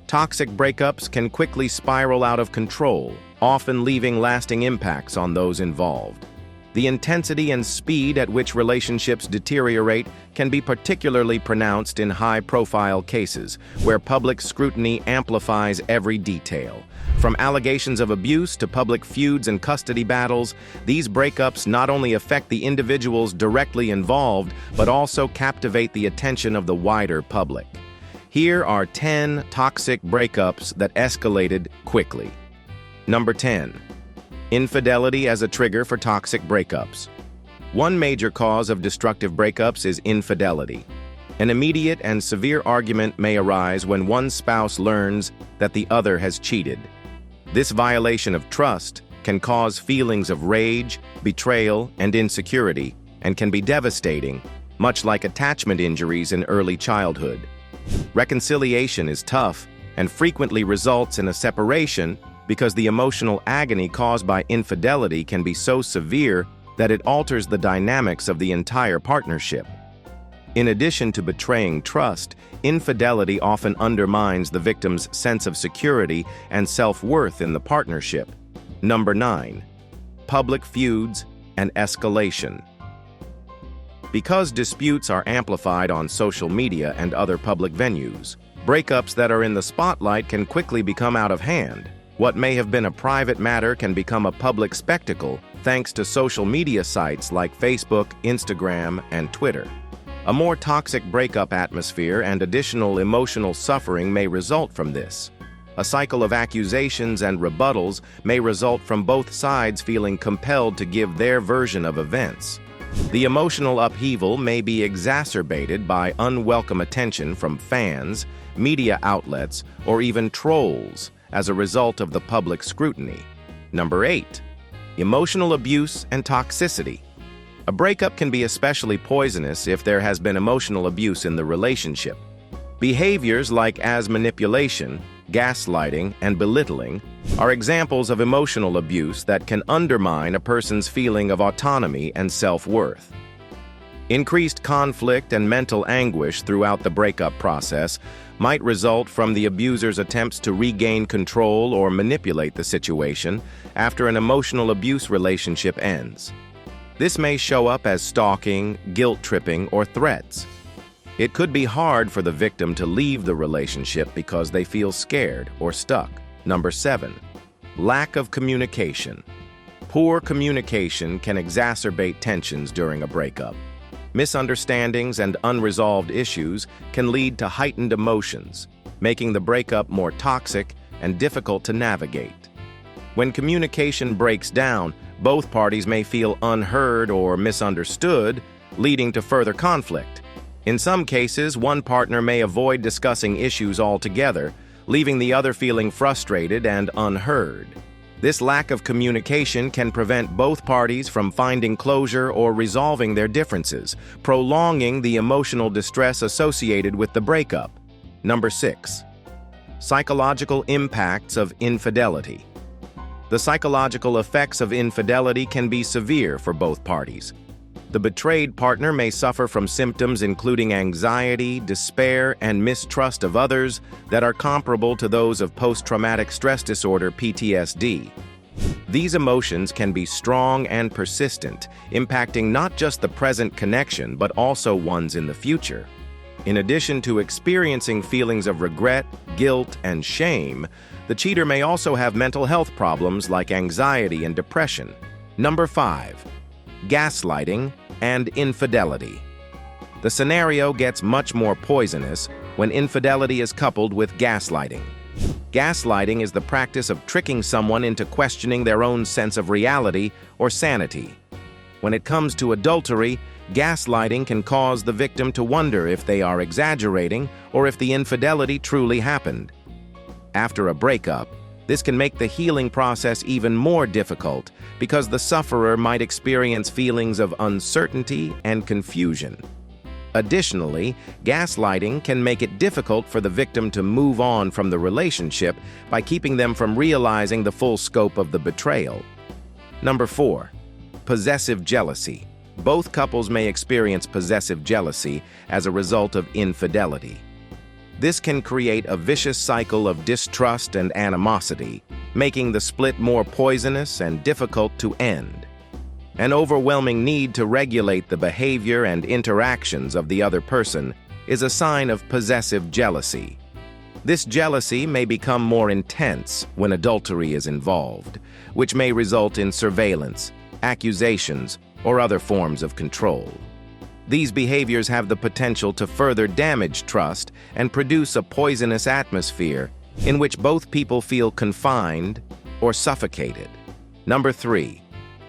Toxic breakups can quickly spiral out of control, often leaving lasting impacts on those involved. The intensity and speed at which relationships deteriorate can be particularly pronounced in high-profile cases, where public scrutiny amplifies every detail. From allegations of abuse to public feuds and custody battles, these breakups not only affect the individuals directly involved, but also captivate the attention of the wider public. Here are 10 toxic breakups that escalated quickly. Number 10. Infidelity as a trigger for toxic breakups. One major cause of destructive breakups is infidelity. An immediate and severe argument may arise when one spouse learns that the other has cheated. This violation of trust can cause feelings of rage, betrayal, and insecurity, and can be devastating, much like attachment injuries in early childhood. Reconciliation is tough and frequently results in a separation because the emotional agony caused by infidelity can be so severe that it alters the dynamics of the entire partnership. In addition to betraying trust, infidelity often undermines the victim's sense of security and self-worth in the partnership. Number 9. Public feuds and escalation. Because disputes are amplified on social media and other public venues, breakups that are in the spotlight can quickly become out of hand. What may have been a private matter can become a public spectacle thanks to social media sites like Facebook, Instagram, and Twitter. A more toxic breakup atmosphere and additional emotional suffering may result from this. A cycle of accusations and rebuttals may result from both sides feeling compelled to give their version of events. The emotional upheaval may be exacerbated by unwelcome attention from fans, media outlets, or even trolls as a result of the public scrutiny. Number 8. Emotional abuse and toxicity. A breakup can be especially poisonous if there has been emotional abuse in the relationship. Behaviors like manipulation, gaslighting, and belittling are examples of emotional abuse that can undermine a person's feeling of autonomy and self-worth. Increased conflict and mental anguish throughout the breakup process might result from the abuser's attempts to regain control or manipulate the situation after an emotional abuse relationship ends. This may show up as stalking, guilt-tripping, or threats. It could be hard for the victim to leave the relationship because they feel scared or stuck. Number 7. Lack of communication. Poor communication can exacerbate tensions during a breakup. Misunderstandings and unresolved issues can lead to heightened emotions, making the breakup more toxic and difficult to navigate. When communication breaks down, both parties may feel unheard or misunderstood, leading to further conflict. In some cases, one partner may avoid discussing issues altogether, leaving the other feeling frustrated and unheard. This lack of communication can prevent both parties from finding closure or resolving their differences, prolonging the emotional distress associated with the breakup. Number 6. Psychological impacts of infidelity. The psychological effects of infidelity can be severe for both parties. The betrayed partner may suffer from symptoms including anxiety, despair, and mistrust of others that are comparable to those of post-traumatic stress disorder (PTSD). These emotions can be strong and persistent, impacting not just the present connection but also ones in the future. In addition to experiencing feelings of regret, guilt, and shame, the cheater may also have mental health problems like anxiety and depression. Number 5. Gaslighting and infidelity. The scenario gets much more poisonous when infidelity is coupled with gaslighting. Gaslighting is the practice of tricking someone into questioning their own sense of reality or sanity. When it comes to adultery, gaslighting can cause the victim to wonder if they are exaggerating or if the infidelity truly happened. After a breakup, this can make the healing process even more difficult because the sufferer might experience feelings of uncertainty and confusion. Additionally, gaslighting can make it difficult for the victim to move on from the relationship by keeping them from realizing the full scope of the betrayal. Number 4. Possessive jealousy. Both couples may experience possessive jealousy as a result of infidelity. This can create a vicious cycle of distrust and animosity, making the split more poisonous and difficult to end. An overwhelming need to regulate the behavior and interactions of the other person is a sign of possessive jealousy. This jealousy may become more intense when adultery is involved, which may result in surveillance, accusations, or other forms of control. These behaviors have the potential to further damage trust and produce a poisonous atmosphere in which both people feel confined or suffocated. Number 3.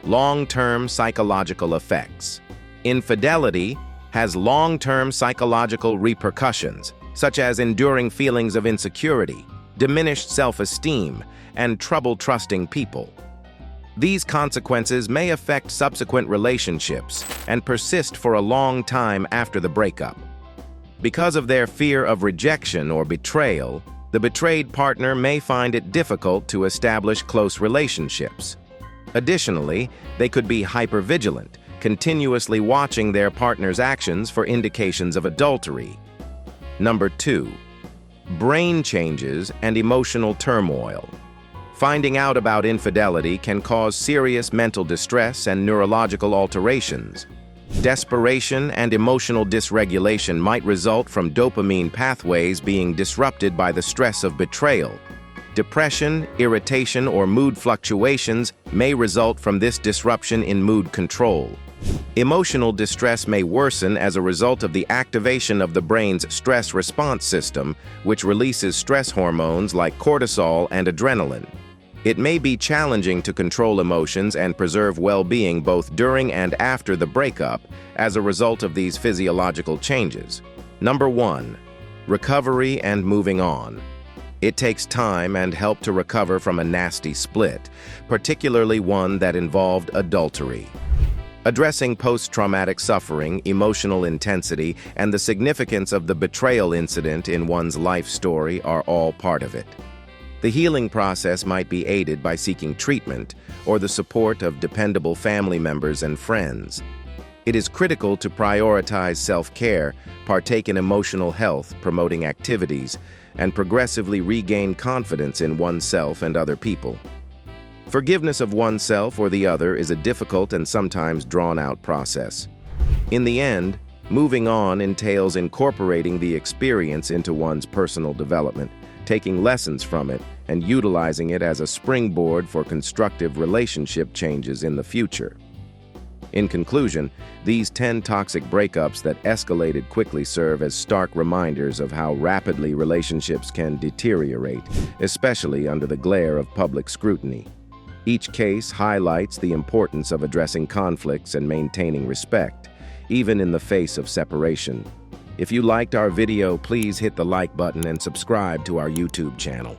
Long-term psychological effects. Infidelity has long-term psychological repercussions, such as enduring feelings of insecurity, diminished self-esteem, and trouble trusting people. These consequences may affect subsequent relationships and persist for a long time after the breakup. Because of their fear of rejection or betrayal, the betrayed partner may find it difficult to establish close relationships. Additionally, they could be hypervigilant, continuously watching their partner's actions for indications of adultery. Number 2. Brain changes and emotional turmoil. Finding out about infidelity can cause serious mental distress and neurological alterations. Desperation and emotional dysregulation might result from dopamine pathways being disrupted by the stress of betrayal. Depression, irritation, or mood fluctuations may result from this disruption in mood control. Emotional distress may worsen as a result of the activation of the brain's stress response system, which releases stress hormones like cortisol and adrenaline. It may be challenging to control emotions and preserve well-being both during and after the breakup as a result of these physiological changes. Number 1. Recovery and moving on. It takes time and help to recover from a nasty split, particularly one that involved adultery. Addressing post-traumatic suffering, emotional intensity, and the significance of the betrayal incident in one's life story are all part of it. The healing process might be aided by seeking treatment or the support of dependable family members and friends. It is critical to prioritize self-care, partake in emotional health promoting activities, and progressively regain confidence in oneself and other people. Forgiveness of oneself or the other is a difficult and sometimes drawn-out process. In the end, moving on entails incorporating the experience into one's personal development, taking lessons from it, and utilizing it as a springboard for constructive relationship changes in the future. In conclusion, these 10 toxic breakups that escalated quickly serve as stark reminders of how rapidly relationships can deteriorate, especially under the glare of public scrutiny. Each case highlights the importance of addressing conflicts and maintaining respect, even in the face of separation. If you liked our video, please hit the like button and subscribe to our YouTube channel.